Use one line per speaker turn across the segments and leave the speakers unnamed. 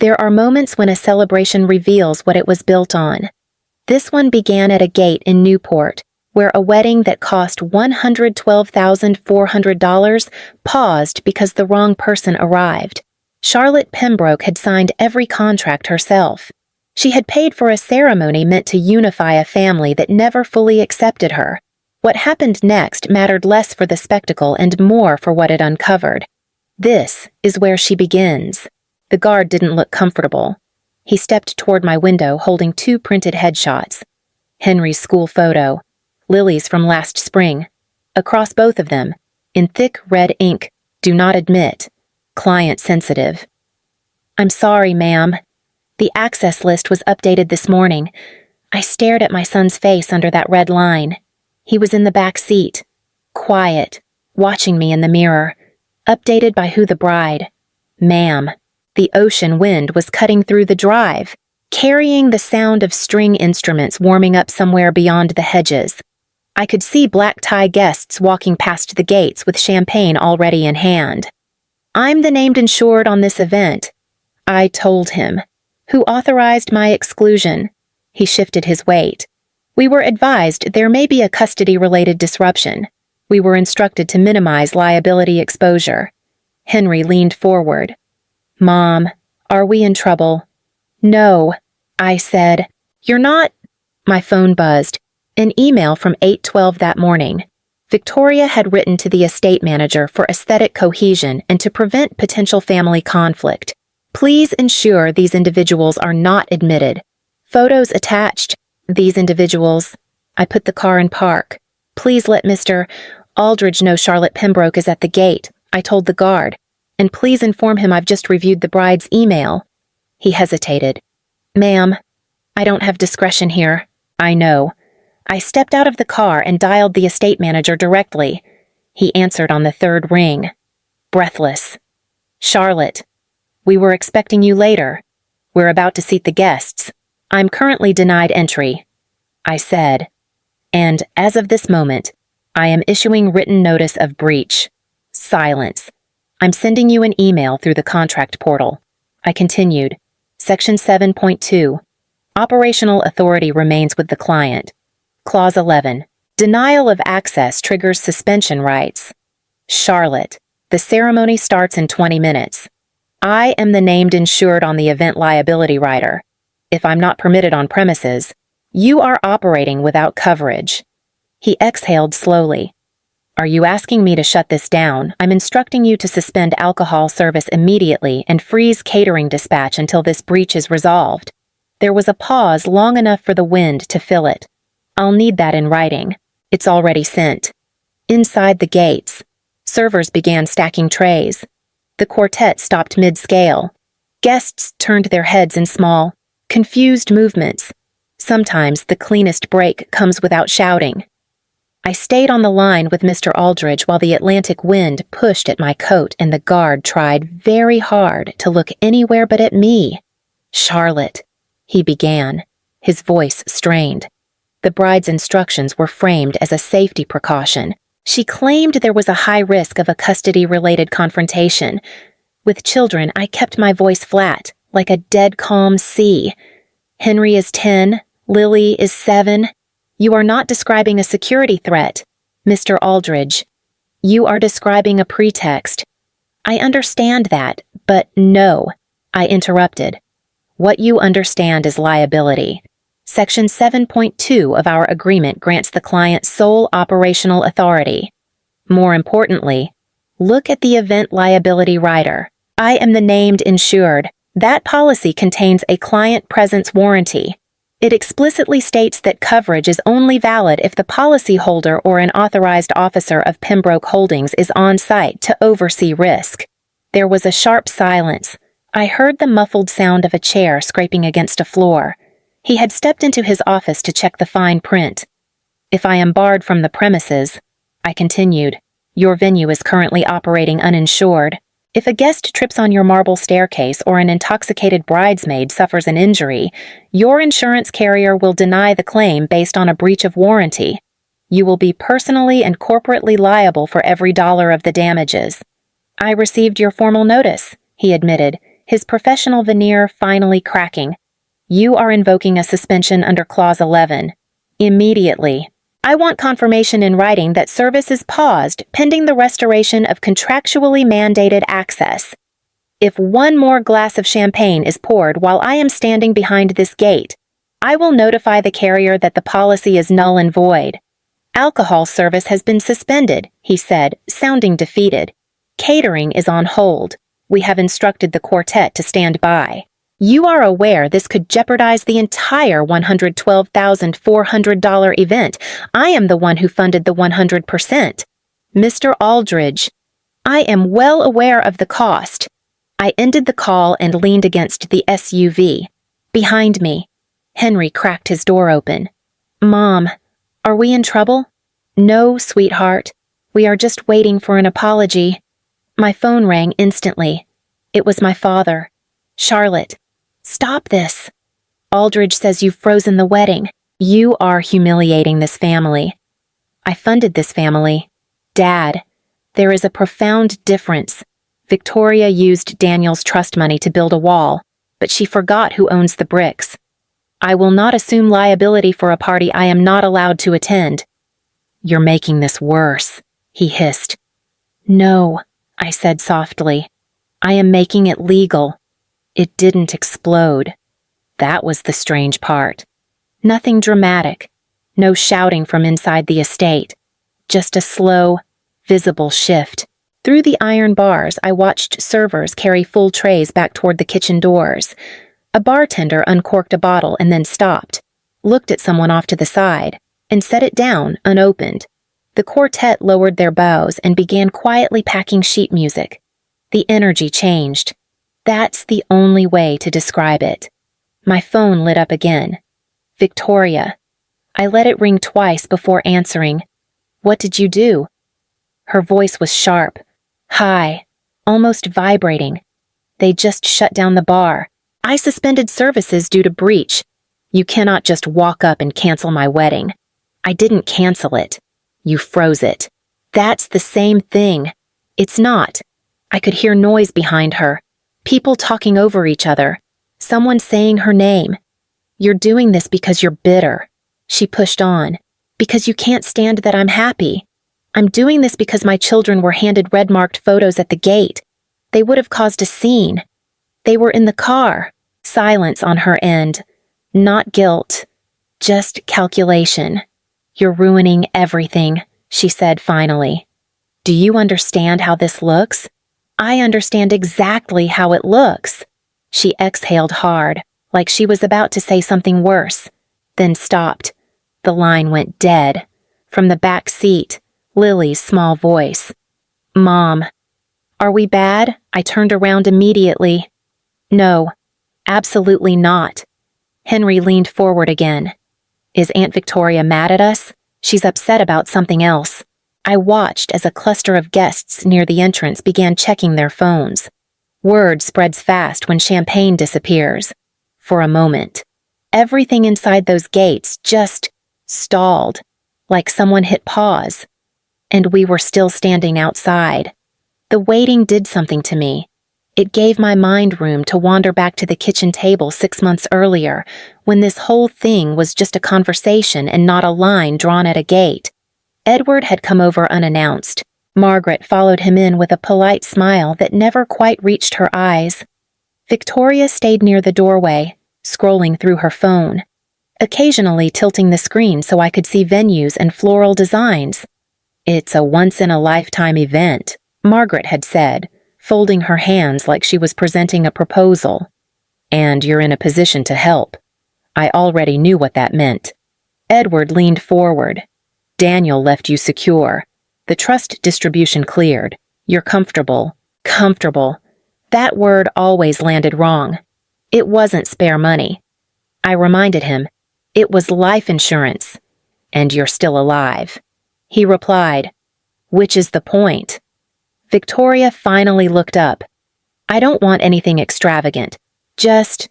There are moments when a celebration reveals what it was built on. This one began at a gate in Newport, where a wedding that cost $112,400 paused because the wrong person arrived. Charlotte Pembroke had signed every contract herself. She had paid for a ceremony meant to unify a family that never fully accepted her. What happened next mattered less for the spectacle and more for what it uncovered. This is where she begins. The guard didn't look comfortable. He stepped toward my window holding 2 printed headshots. Henry's school photo, Lily's from last spring. Across both of them, in thick red ink, "Do not admit. Client sensitive." "I'm sorry, ma'am. The access list was updated this morning." I stared at my son's face under that red line. He was in the back seat, quiet, watching me in the mirror. Updated by who? The bride. Ma'am. The ocean wind was cutting through the drive, carrying the sound of string instruments warming up somewhere beyond the hedges. I could see black-tie guests walking past the gates with champagne already in hand. "I'm the named insured on this event," I told him. "Who authorized my exclusion?" He shifted his weight. "We were advised there may be a custody-related disruption. We were instructed to minimize liability exposure." Henry leaned forward. "Mom, are we in trouble?" "No," I said. "You're not—" My phone buzzed. An email from 8:12 that morning. Victoria had written to the estate manager for aesthetic cohesion and to prevent potential family conflict. "Please ensure these individuals are not admitted. Photos attached. These individuals." I put the car in park. "Please let Mr. Aldridge know Charlotte Pembroke is at the gate," I told the guard. "And please inform him I've just reviewed the bride's email." He hesitated. "Ma'am, I don't have discretion here." "I know." I stepped out of the car and dialed the estate manager directly. He answered on the 3rd ring. Breathless. "Charlotte, we were expecting you later. We're about to seat the guests. I'm currently denied entry," I said. "And as of this moment, I am issuing written notice of breach." Silence. "I'm sending you an email through the contract portal." I continued. Section 7.2. Operational authority remains with the client. Clause 11. Denial of access triggers suspension rights. Charlotte, the ceremony starts in 20 minutes. I am the named insured on the event liability rider. If I'm not permitted on premises, you are operating without coverage. He exhaled slowly. "Are you asking me to shut this down? I'm instructing you to suspend alcohol service immediately and freeze catering dispatch until this breach is resolved." There was a pause long enough for the wind to fill it. "I'll need that in writing." "It's already sent." Inside the gates, servers began stacking trays. The quartet stopped mid-scale. Guests turned their heads in small, confused movements. Sometimes the cleanest break comes without shouting. I stayed on the line with Mr. Aldridge while the Atlantic wind pushed at my coat and the guard tried very hard to look anywhere but at me. "Charlotte," he began, his voice strained. The bride's instructions were framed as a safety precaution. She claimed there was a high risk of a custody-related confrontation. With children, I kept my voice flat, like a dead calm sea. "Henry is 10, Lily is 7. You are not describing a security threat, Mr. Aldridge. You are describing a pretext." "I understand that, but no," I interrupted. "What you understand is liability. Section 7.2 of our agreement grants the client sole operational authority. More importantly, look at the event liability rider. I am the named insured. That policy contains a client presence warranty. It explicitly states that coverage is only valid if the policyholder or an authorized officer of Pembroke Holdings is on site to oversee risk." There was a sharp silence. I heard the muffled sound of a chair scraping against a floor. He had stepped into his office to check the fine print. "If I am barred from the premises," I continued, "your venue is currently operating uninsured. If a guest trips on your marble staircase or an intoxicated bridesmaid suffers an injury, your insurance carrier will deny the claim based on a breach of warranty. You will be personally and corporately liable for every dollar of the damages." "I received your formal notice," he admitted, his professional veneer finally cracking. "You are invoking a suspension under Clause 11. Immediately. I want confirmation in writing that service is paused pending the restoration of contractually mandated access. If one more glass of champagne is poured while I am standing behind this gate, I will notify the carrier that the policy is null and void." "Alcohol service has been suspended," he said, sounding defeated. "Catering is on hold. We have instructed the quartet to stand by. You are aware this could jeopardize the entire $112,400 event. I am the one who funded the 100%. Mr. Aldridge, I am well aware of the cost." I ended the call and leaned against the SUV. Behind me, Henry cracked his door open. "Mom, are we in trouble?" "No, sweetheart. We are just waiting for an apology." My phone rang instantly. It was my father. "Charlotte, stop this. Aldridge says you've frozen the wedding. You are humiliating this family." "I funded this family." "Dad, there is a profound difference. Victoria used Daniel's trust money to build a wall, but she forgot who owns the bricks. I will not assume liability for a party I am not allowed to attend." "You're making this worse," he hissed. "No," I said softly. "I am making it legal. It didn't explode." That was the strange part. Nothing dramatic. No shouting from inside the estate. Just a slow, visible shift. Through the iron bars, I watched servers carry full trays back toward the kitchen doors. A bartender uncorked a bottle and then stopped, looked at someone off to the side, and set it down, unopened. The quartet lowered their bows and began quietly packing sheet music. The energy changed. That's the only way to describe it. My phone lit up again. "Victoria." I let it ring twice before answering. "What did you do?" Her voice was sharp, high, almost vibrating. "They just shut down the bar. I suspended services due to breach. You cannot just walk up and cancel my wedding." "I didn't cancel it. You froze it." "That's the same thing." "It's not." I could hear noise behind her. People talking over each other. Someone saying her name. "You're doing this because you're bitter." She pushed on. "Because you can't stand that I'm happy. I'm doing this because my children were handed red-marked photos at the gate. They would have caused a scene. They were in the car." Silence on her end. Not guilt. Just calculation. "You're ruining everything," she said finally. "Do you understand how this looks?" "I understand exactly how it looks." She exhaled hard, like she was about to say something worse, then stopped. The line went dead. From the back seat, Lily's small voice. "Mom." "Are we bad?" I turned around immediately. "No, absolutely not." Henry leaned forward again. "Is Aunt Victoria mad at us? She's upset about something else." I watched as a cluster of guests near the entrance began checking their phones. Word spreads fast when champagne disappears. For a moment, everything inside those gates just stalled, like someone hit pause. And we were still standing outside. The waiting did something to me. It gave my mind room to wander back to the kitchen table 6 months earlier, when this whole thing was just a conversation and not a line drawn at a gate. Edward had come over unannounced. Margaret followed him in with a polite smile that never quite reached her eyes. Victoria stayed near the doorway, scrolling through her phone, occasionally tilting the screen so I could see venues and floral designs. "It's a once-in-a-lifetime event," Margaret had said, folding her hands like she was presenting a proposal. "And you're in a position to help." I already knew what that meant. Edward leaned forward. "Daniel left you secure. The trust distribution cleared. You're comfortable." Comfortable. That word always landed wrong. It wasn't spare money. I reminded him, it was life insurance. "And you're still alive." He replied, "Which is the point?" Victoria finally looked up. "I don't want anything extravagant. Just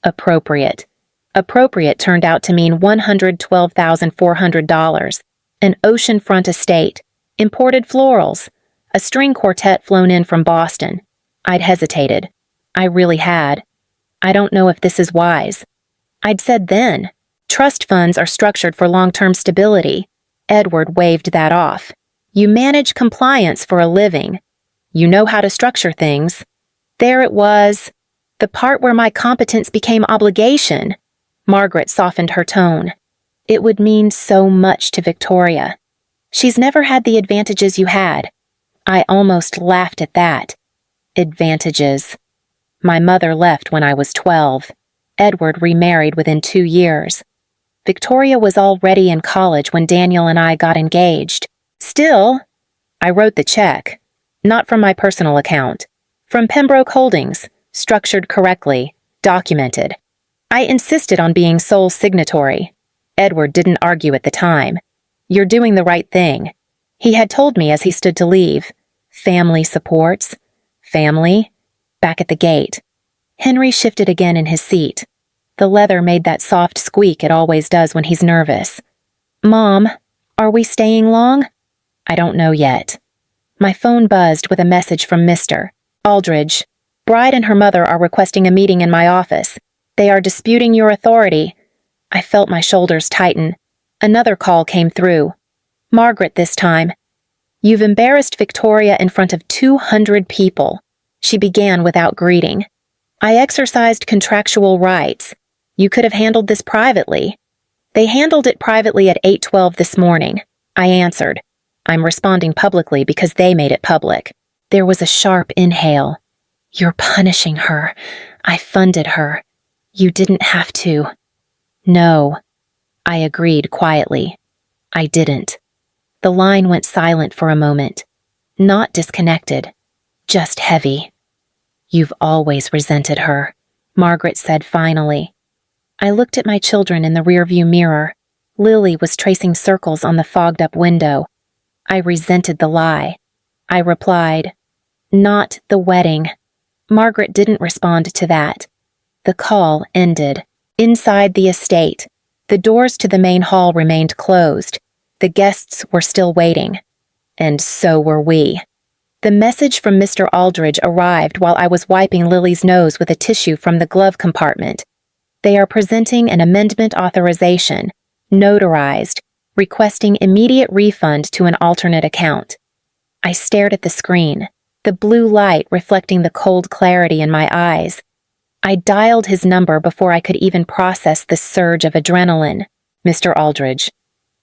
appropriate." Appropriate turned out to mean $112,400, an oceanfront estate, imported florals, a string quartet flown in from Boston. I'd hesitated. I really had. I don't know if this is wise. I'd said then, trust funds are structured for long-term stability. Edward waved that off. You manage compliance for a living. You know how to structure things. There it was. The part where my competence became obligation. Margaret softened her tone. It would mean so much to Victoria. She's never had the advantages you had. I almost laughed at that. Advantages. My mother left when I was 12. Edward remarried within 2 years. Victoria was already in college when Daniel and I got engaged. Still, I wrote the check. Not from my personal account. From Pembroke Holdings, structured correctly, documented. I insisted on being sole signatory. Edward didn't argue at the time. You're doing the right thing. He had told me as he stood to leave. Family supports. Family. Back at the gate. Henry shifted again in his seat. The leather made that soft squeak it always does when he's nervous. Mom, are we staying long? I don't know yet. My phone buzzed with a message from Mr. Aldridge. Bride and her mother are requesting a meeting in my office. They are disputing your authority. I felt my shoulders tighten. Another call came through. Margaret this time. You've embarrassed Victoria in front of 200 people. She began without greeting. I exercised contractual rights. You could have handled this privately. They handled it privately at 8:12 this morning. I answered. I'm responding publicly because they made it public. There was a sharp inhale. You're punishing her. I funded her. You didn't have to. No. I agreed quietly. I didn't. The line went silent for a moment. Not disconnected. Just heavy. You've always resented her, Margaret said finally. I looked at my children in the rearview mirror. Lily was tracing circles on the fogged-up window. I resented the lie. I replied, not the wedding. Margaret didn't respond to that. The call ended. Inside the estate, the doors to the main hall remained closed. The guests were still waiting. And so were we. The message from Mr. Aldridge arrived while I was wiping Lily's nose with a tissue from the glove compartment. They are presenting an amendment authorization, notarized, requesting immediate refund to an alternate account. I stared at the screen, the blue light reflecting the cold clarity in my eyes. I dialed his number before I could even process the surge of adrenaline. Mr. Aldridge,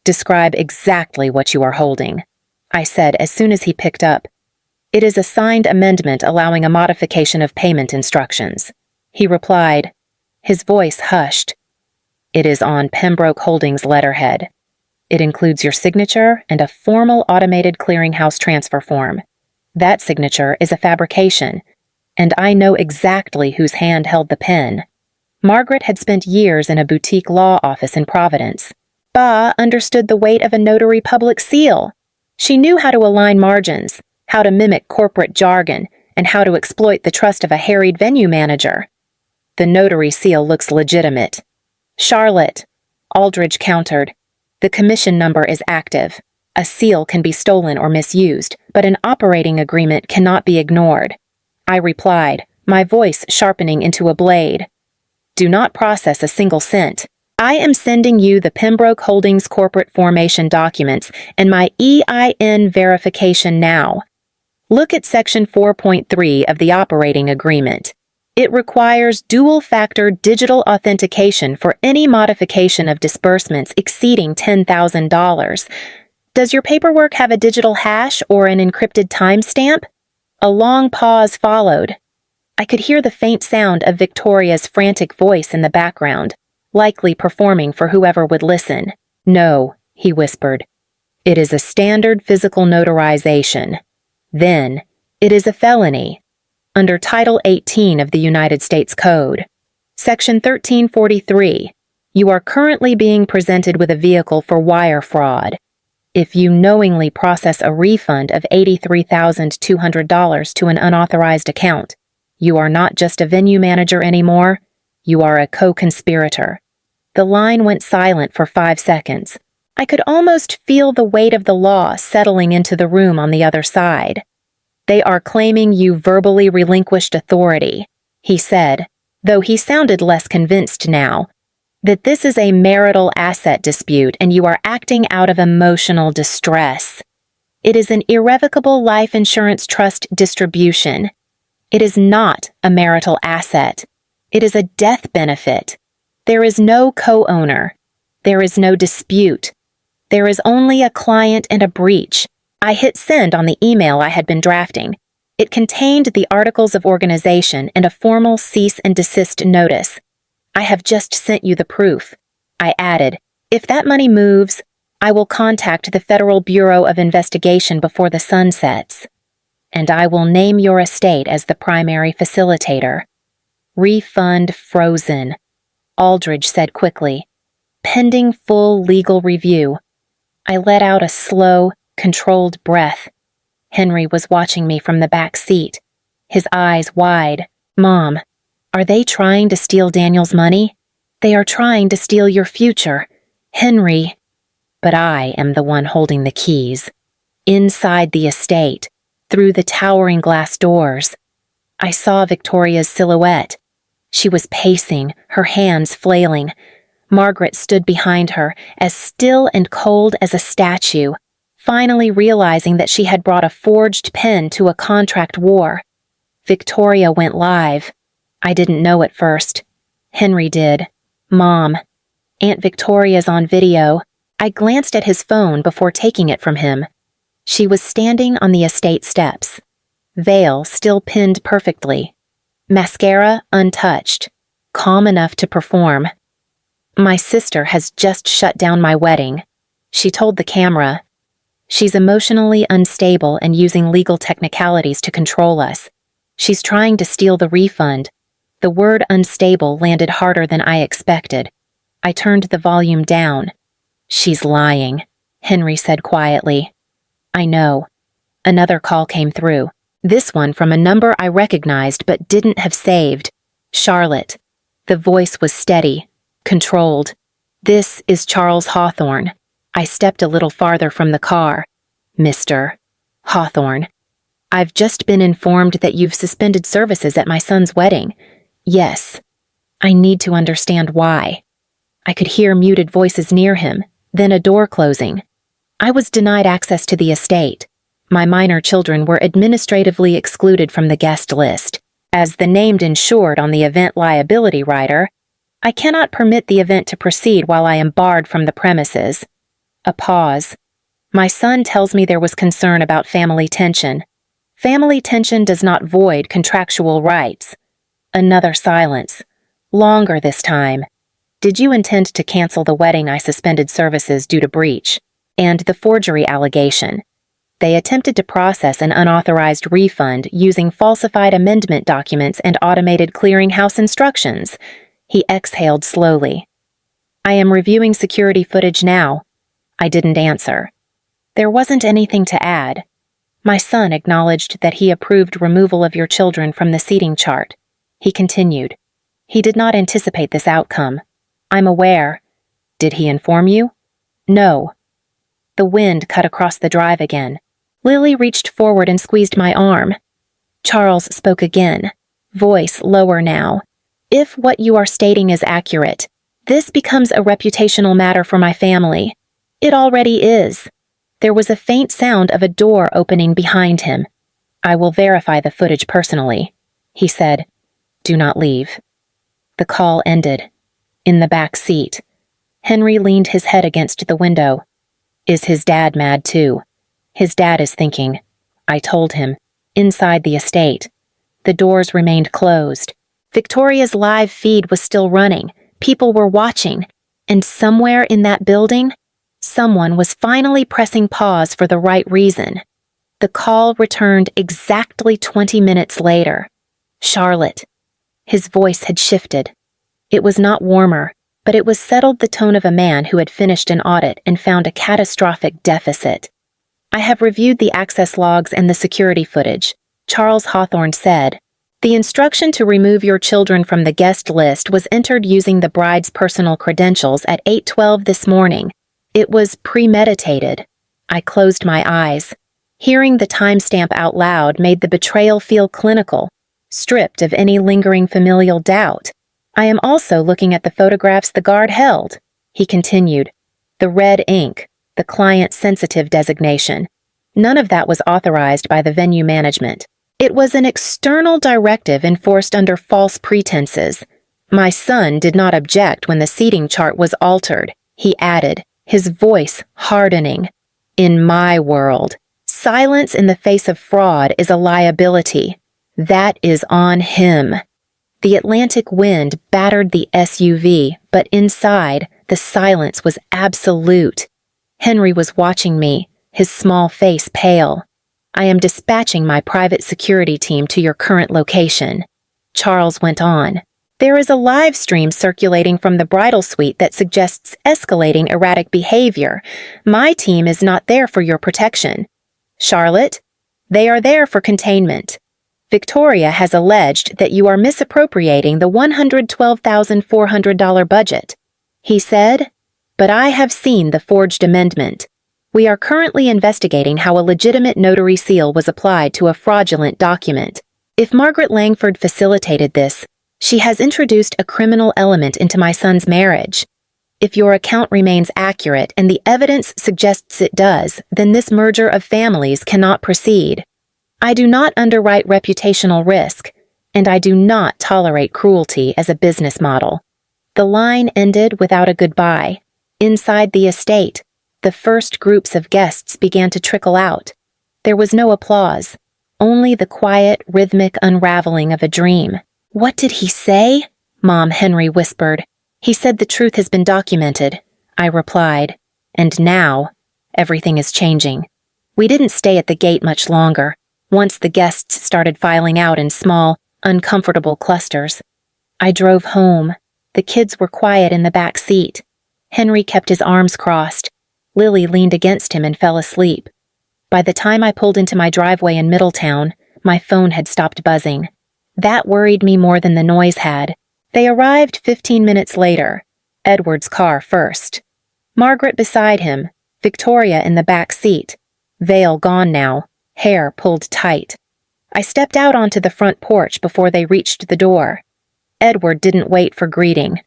describe exactly what you are holding, I said as soon as he picked up. It is a signed amendment allowing a modification of payment instructions. He replied, his voice hushed. It is on Pembroke Holdings letterhead. It includes your signature and a formal automated clearinghouse transfer form. That signature is a fabrication, and I know exactly whose hand held the pen. Margaret had spent years in a boutique law office in Providence. Ba understood the weight of a notary public seal. She knew how to align margins, how to mimic corporate jargon, and how to exploit the trust of a harried venue manager. The notary seal looks legitimate. Charlotte, Aldridge countered. The commission number is active. A seal can be stolen or misused, but an operating agreement cannot be ignored. I replied, my voice sharpening into a blade. Do not process a single cent. I am sending you the Pembroke Holdings corporate formation documents and my EIN verification now. Look at Section 4.3 of the operating agreement. It requires dual-factor digital authentication for any modification of disbursements exceeding $10,000. Does your paperwork have a digital hash or an encrypted timestamp? A long pause followed. I could hear the faint sound of Victoria's frantic voice in the background, likely performing for whoever would listen. No, he whispered. It is a standard physical notarization. Then, it is a felony. Under Title 18 of the United States Code. Section 1343, you are currently being presented with a vehicle for wire fraud. If you knowingly process a refund of $83,200 to an unauthorized account, you are not just a venue manager anymore, you are a co-conspirator. The line went silent for 5 seconds. I could almost feel the weight of the law settling into the room on the other side. They are claiming you verbally relinquished authority. he said, though he sounded less convinced now, that this is a marital asset dispute and you are acting out of emotional distress. It is an irrevocable life insurance trust distribution. It is not a marital asset. It is a death benefit. There is no co-owner. There is no dispute. There is only a client and a breach. I hit send on the email I had been drafting. It contained the articles of organization and a formal cease and desist notice. I have just sent you the proof. I added, if that money moves, I will contact the Federal Bureau of Investigation before the sun sets. And I will name your estate as the primary facilitator. Refund frozen, Aldridge said quickly. Pending full legal review. I let out a slow, controlled breath. Henry was watching me from the back seat, his eyes wide. Mom, are they trying to steal Daniel's money? They are trying to steal your future. Henry. But I am the one holding the keys. Inside the estate, through the towering glass doors. I saw Victoria's silhouette. She was pacing, her hands flailing. Margaret stood behind her, as still and cold as a statue, finally realizing that she had brought a forged pen to a contract war. Victoria went live. I didn't know at first. Henry did. Mom. Aunt Victoria's on video. I glanced at his phone before taking it from him. She was standing on the estate steps. Veil still pinned perfectly. Mascara untouched. Calm enough to perform. My sister has just shut down my wedding. She told the camera. She's emotionally unstable and using legal technicalities to control us. She's trying to steal the refund. The word unstable landed harder than I expected. I turned the volume down. She's lying, Henry said quietly. I know. Another call came through. This one from a number I recognized but didn't have saved. Charlotte. The voice was steady, controlled. This is Charles Hawthorne. I stepped a little farther from the car. Mr. Hawthorne. I've just been informed that you've suspended services at my son's wedding. Yes. I need to understand why. I could hear muted voices near him, then a door closing. I was denied access to the estate. My minor children were administratively excluded from the guest list. As the named insured on the event liability rider, I cannot permit the event to proceed while I am barred from the premises. A pause. My son tells me there was concern about family tension. Family tension does not void contractual rights. Another silence. Longer this time. Did you intend to cancel the wedding I suspended services due to breach? And the forgery allegation. They attempted to process an unauthorized refund using falsified amendment documents and automated clearinghouse instructions. He exhaled slowly. I am reviewing security footage now. I didn't answer. There wasn't anything to add. My son acknowledged that he approved removal of your children from the seating chart. He continued. He did not anticipate this outcome. I'm aware. Did he inform you? No. The wind cut across the drive again. Lily reached forward and squeezed my arm. Charles spoke again, voice lower now. If what you are stating is accurate, this becomes a reputational matter for my family. It already is. There was a faint sound of a door opening behind him. I will verify the footage personally, he said. Do not leave. The call ended. In the back seat, Henry leaned his head against the window. Is his dad mad too? His dad is thinking. I told him. Inside the estate. The doors remained closed. Victoria's live feed was still running. People were watching. And somewhere in that building, someone was finally pressing pause for the right reason. The call returned exactly 20 minutes later. Charlotte. His voice had shifted. It was not warmer, but it was settled the tone of a man who had finished an audit and found a catastrophic deficit. I have reviewed the access logs and the security footage, Charles Hawthorne said. The instruction to remove your children from the guest list was entered using the bride's personal credentials at 8:12 this morning. It was premeditated. I closed my eyes. Hearing the timestamp out loud made the betrayal feel clinical. stripped of any lingering familial doubt. I am also looking at the photographs the guard held, he continued. The red ink, the client-sensitive designation. None of that was authorized by the venue management. It was an external directive enforced under false pretenses. My son did not object when the seating chart was altered, he added, his voice hardening. In my world, silence in the face of fraud is a liability. That is on him. The Atlantic wind battered the SUV, but inside, the silence was absolute. Henry was watching me, his small face pale. I am dispatching my private security team to your current location. Charles went on. There is a live stream circulating from the bridal suite that suggests escalating erratic behavior. My team is not there for your protection. Charlotte, they are there for containment. Victoria has alleged that you are misappropriating the $112,400 budget. He said, but I have seen the forged amendment. We are currently investigating how a legitimate notary seal was applied to a fraudulent document. If Margaret Langford facilitated this, she has introduced a criminal element into my son's marriage. If your account remains accurate and the evidence suggests it does, then this merger of families cannot proceed. I do not underwrite reputational risk, and I do not tolerate cruelty as a business model. The line ended without a goodbye. Inside the estate, the first groups of guests began to trickle out. There was no applause, only the quiet, rhythmic unraveling of a dream. What did he say? Mom Henry whispered. He said the truth has been documented, I replied. And now, everything is changing. We didn't stay at the gate much longer, once the guests started filing out in small, uncomfortable clusters. I drove home. The kids were quiet in the back seat. Henry kept his arms crossed. Lily leaned against him and fell asleep. By the time I pulled into my driveway in Middletown, my phone had stopped buzzing. That worried me more than the noise had. They arrived 15 minutes later, Edward's car first. Margaret beside him, Victoria in the back seat, veil gone now, hair pulled tight. I stepped out onto the front porch before they reached the door. Edward didn't wait for greeting.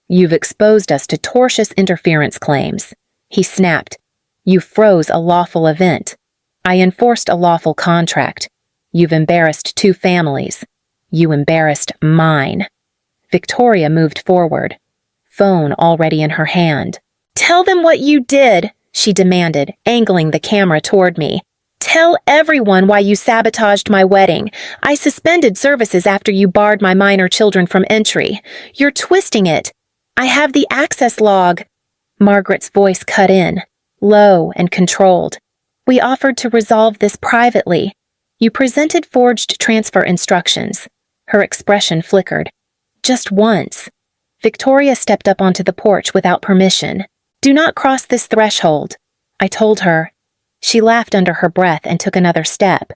You've exposed us to tortious interference claims, he snapped. You froze a lawful event. I enforced a lawful contract. You've embarrassed two families. You embarrassed mine. Victoria moved forward, phone already in her hand. Tell them what you did, she demanded, angling the camera toward me. Tell everyone why you sabotaged my wedding. I suspended services after you barred my minor children from entry. You're twisting it. I have the access log. Margaret's voice cut in, low and controlled. We offered to resolve this privately. You presented forged transfer instructions. Her expression flickered. Just once. Victoria stepped up onto the porch without permission. Do not cross this threshold, I told her. She laughed under her breath and took another step.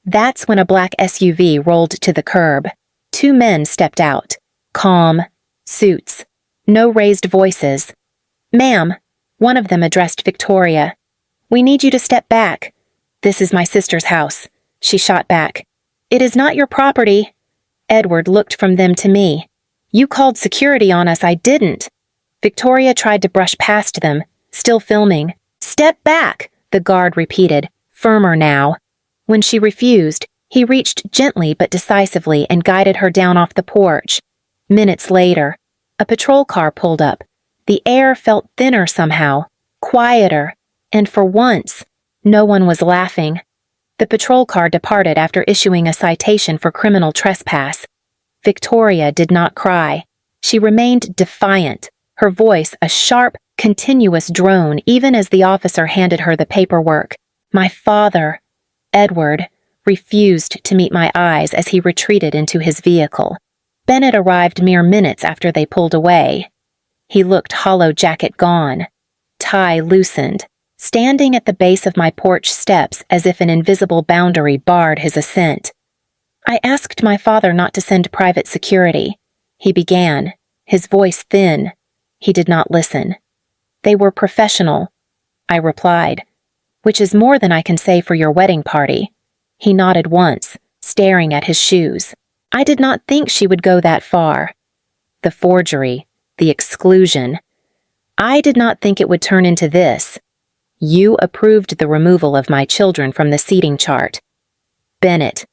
That's when a black SUV rolled to the curb. Two men stepped out. Calm. Suits. No raised voices. Ma'am, one of them addressed Victoria. We need you to step back. This is my sister's house, she shot back. It is not your property. Edward looked from them to me. You called security on us, I didn't. Victoria tried to brush past them, still filming. Step back, the guard repeated, firmer now. When she refused, he reached gently but decisively and guided her down off the porch. Minutes later, a patrol car pulled up. The air felt thinner somehow, quieter, and for once, no one was laughing. The patrol car departed after issuing a citation for criminal trespass. Victoria did not cry. She remained defiant, her voice a sharp, continuous drone even as the officer handed her the paperwork. My father, Edward, refused to meet my eyes as he retreated into his vehicle. Bennett arrived mere minutes after they pulled away. He looked hollow jacket gone, tie loosened, standing at the base of my porch steps as if an invisible boundary barred his ascent. I asked my father not to send private security. He began, his voice thin. He did not listen. They were professional, I replied, which is more than I can say for your wedding party. He nodded once, staring at his shoes. I did not think she would go that far. The forgery, the exclusion. I did not think it would turn into this. You approved the removal of my children from the seating chart. Bennett,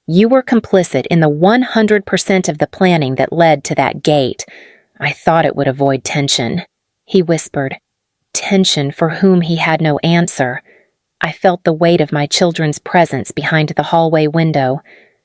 you were complicit in the 100% of the planning that led to that gate. I thought it would avoid tension. He whispered. Tension for whom he had no answer. I felt the weight of my children's presence behind the hallway window,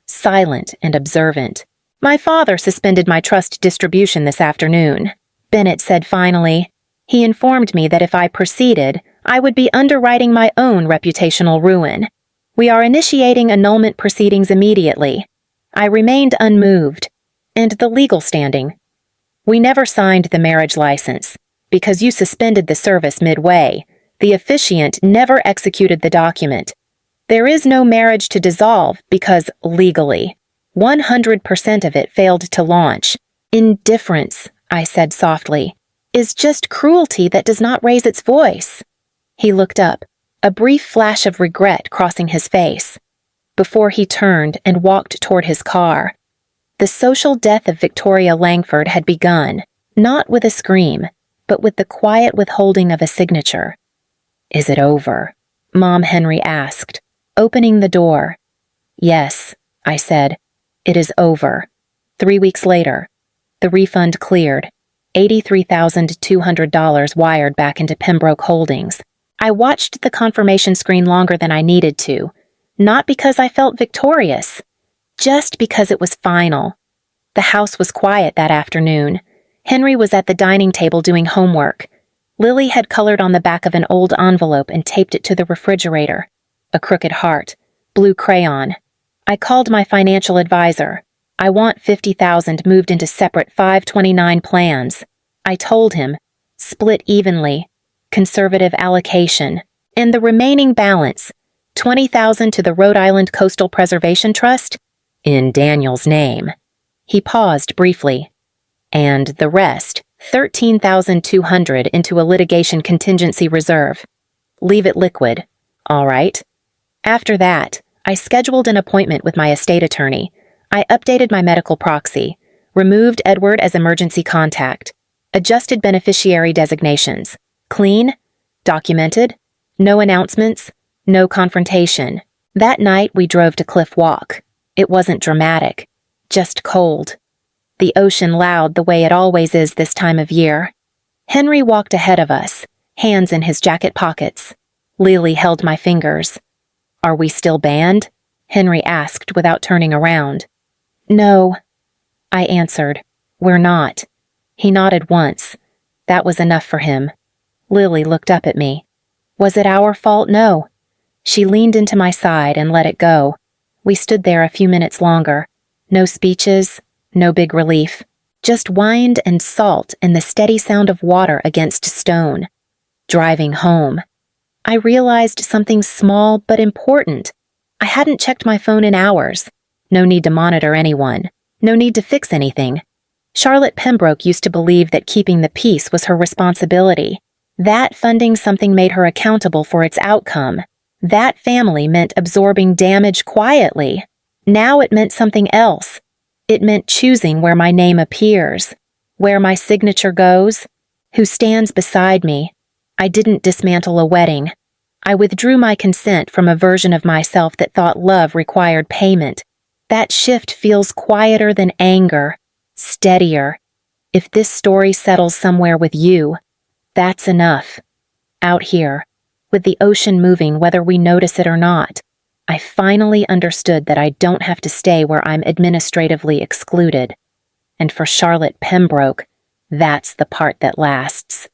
silent and observant. My father suspended my trust distribution this afternoon, Bennett said finally. He informed me that if I proceeded, I would be underwriting my own reputational ruin. We are initiating annulment proceedings immediately. I remained unmoved. And the legal standing. We never signed the marriage license. Because you suspended the service midway, the officiant never executed the document. There is no marriage to dissolve because, legally, 100% of it failed to launch. Indifference, I said softly, is just cruelty that does not raise its voice. He looked up, a brief flash of regret crossing his face, before he turned and walked toward his car. The social death of Victoria Langford had begun, not with a scream, but with the quiet withholding of a signature. Is it over? Mom Henry asked, opening the door. Yes, I said. It is over. 3 weeks later, the refund cleared. $83,200 wired back into Pembroke Holdings. I watched the confirmation screen longer than I needed to, not because I felt victorious, just because it was final. The house was quiet that afternoon. Henry was at the dining table doing homework. Lily had colored on the back of an old envelope and taped it to the refrigerator. A crooked heart. Blue crayon. I called my financial advisor. I want $50,000 moved into separate 529 plans. I told him, split evenly, conservative allocation, and the remaining balance, $20,000 to the Rhode Island Coastal Preservation Trust, in Daniel's name. He paused briefly. And the rest, $13,200 into a litigation contingency reserve. Leave it liquid. All right. After that, I scheduled an appointment with my estate attorney. I updated my medical proxy, removed Edward as emergency contact, adjusted beneficiary designations. Clean, documented, no announcements, no confrontation. That night we drove to Cliff Walk. It wasn't dramatic, just cold. The ocean loud the way it always is this time of year. Henry walked ahead of us, hands in his jacket pockets. Lily held my fingers. Are we still banned? Henry asked without turning around. No, I answered. We're not. He nodded once. That was enough for him. Lily looked up at me. Was it our fault? No. She leaned into my side and let it go. We stood there a few minutes longer. No speeches. No big relief, just wind and salt and the steady sound of water against stone. Driving home, I realized something small but important. I hadn't checked my phone in hours. No need to monitor anyone. No need to fix anything. Charlotte Pembroke used to believe that keeping the peace was her responsibility. That funding something made her accountable for its outcome. That family meant absorbing damage quietly. Now it meant something else. It meant choosing where my name appears, where my signature goes, who stands beside me. I didn't dismantle a wedding. I withdrew my consent from a version of myself that thought love required payment. That shift feels quieter than anger, steadier. If this story settles somewhere with you, that's enough. Out here, with the ocean moving whether we notice it or not, I finally understood that I don't have to stay where I'm administratively excluded. And for Charlotte Pembroke, that's the part that lasts.